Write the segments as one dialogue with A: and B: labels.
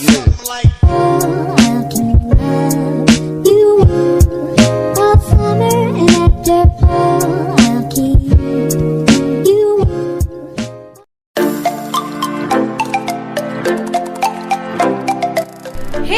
A: Hey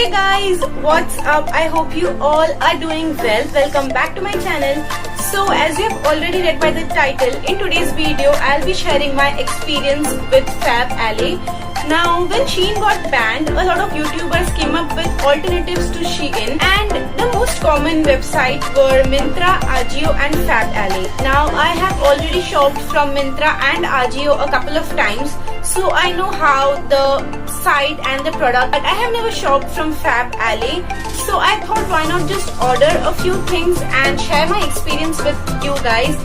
A: guys, what's up? I hope you all are doing well. Welcome back to my channel. So as you have already read by the title, in today's video I'll be sharing my experience with Fab Alley. Now when Shein got banned, a lot of YouTubers came up with alternatives to Shein, and the most common websites were Myntra, Ajio and Fab Alley. Now I have already shopped from Myntra and Ajio a couple of times, so I know how the site and the product, but I have never shopped from Fab Alley. So I thought, why not just order a few things and share my experience with you guys.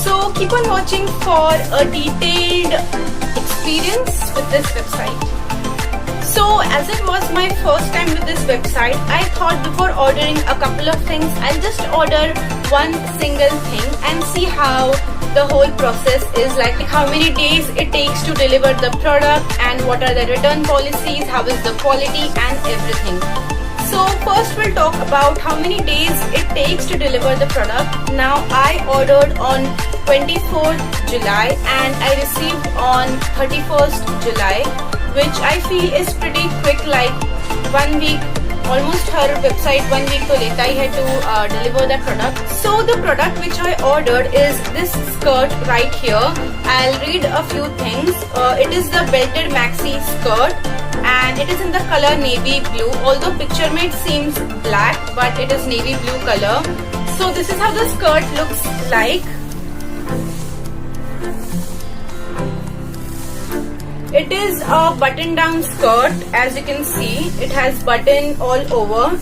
A: So keep on watching for a detailed experience with this website. So as it was my first time with this website, I thought before ordering a couple of things, I'll just order one single thing and see how the whole process is like how many days it takes to deliver the product and what are the return policies, how is the quality and everything. So first we'll talk about how many days it takes to deliver the product. Now I ordered on 24th July and I received on 31st July, which I feel is pretty quick, like 1 week. Almost her website 1 week to leta hi hai to deliver the product. So the product which I ordered is this skirt right here. I'll read a few things. It is the belted maxi skirt and it is in the color navy blue, although picture made seems black but it is navy blue color. So this is how the skirt looks like. It is a button down skirt, as you can see. It has button all over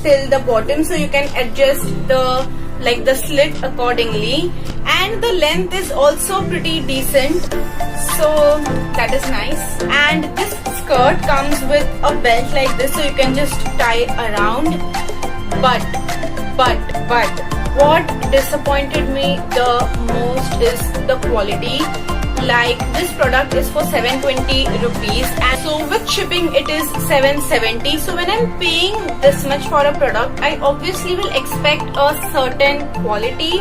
A: till the bottom, so you can adjust the slit accordingly, and the length is also pretty decent, so that is nice. And this skirt comes with a belt like this, so you can just tie around. But what disappointed me the most is the quality. Like this product is for 720 rupees and so with shipping it is 770. So when I'm paying this much for a product, I obviously will expect a certain quality,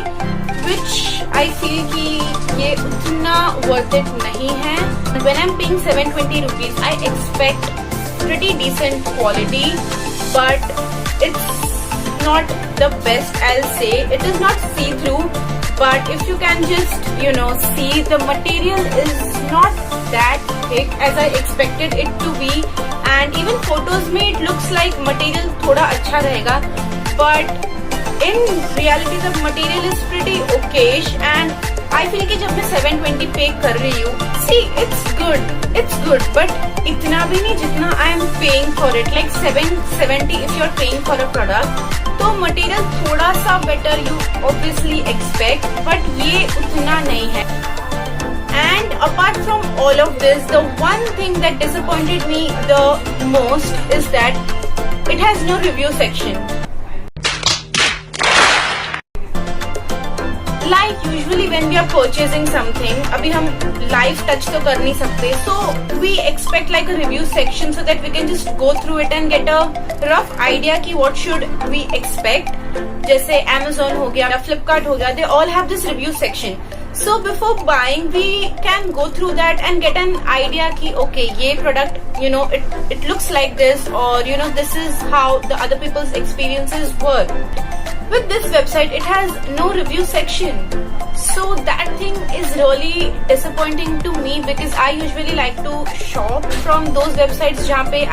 A: which I feel ki ye utna worth it nahi hai. When I'm paying 720 rupees, I expect pretty decent quality, but it's not the best, I'll say. It is not see-through, but if you can just see, the material is not that thick as I expected it to be, and even photos mein it looks like material thoda acha rahega, but in reality the material is pretty okayish. And I feel कि जब मैं 720 पे कर रही हूँ, see it's good, but इतना भी नहीं जितना I am paying for it. Like 770 if you are paying for a product, तो मटेरियल थोड़ा सा better you obviously expect, but ये उतना नहीं है. And apart from all of this, the one thing that disappointed me the most is that it has no review section. Like usually when we are purchasing something, अभी हम live touch तो कर नहीं सकते, so we expect like a review section so that we can just go through it and get a rough idea कि what should we expect. जैसे Amazon हो गया या Flipkart हो गया, they all have this review section. So before buying, we can go through that and get an idea कि okay, ये product, it looks like this, or this is how the other people's experiences were. With this website, it has no review section, so that thing is really disappointing to me, because I usually like to shop from those websites जहाँ पे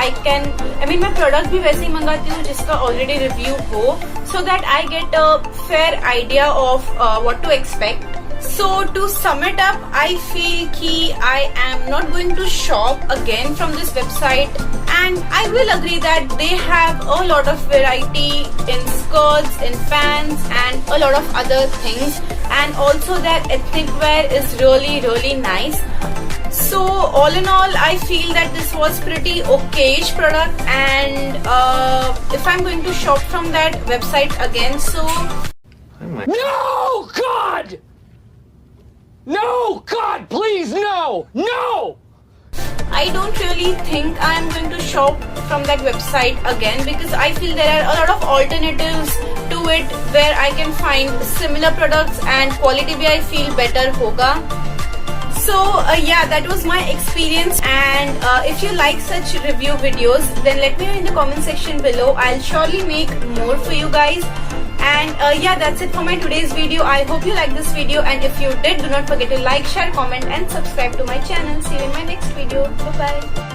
A: मैं product भी वैसे ही मंगाती हूँ जिसका already review हो, so that I get a fair idea of what to expect. So to sum it up, I feel कि I am not going to shop again from this website, and I will agree that they have a lot of variety in skirts, in pants and a lot of other things, and also their ethnic wear is really nice. So all in all, I feel that this was pretty okayish product, and if I'm going to shop from that website again, so
B: No, God! No, God, please, no! No!
A: I don't really think I'm going to shop from that website again, because I feel there are a lot of alternatives to it where I can find similar products and quality भी I feel better होगा. So yeah, that was my experience, and if you like such review videos, then let me know in the comment section below. I'll surely make more for you guys. And yeah, that's it for my today's video. I hope you liked this video, and if you did, do not forget to like, share, comment and subscribe to my channel. See you in my next video. Bye bye.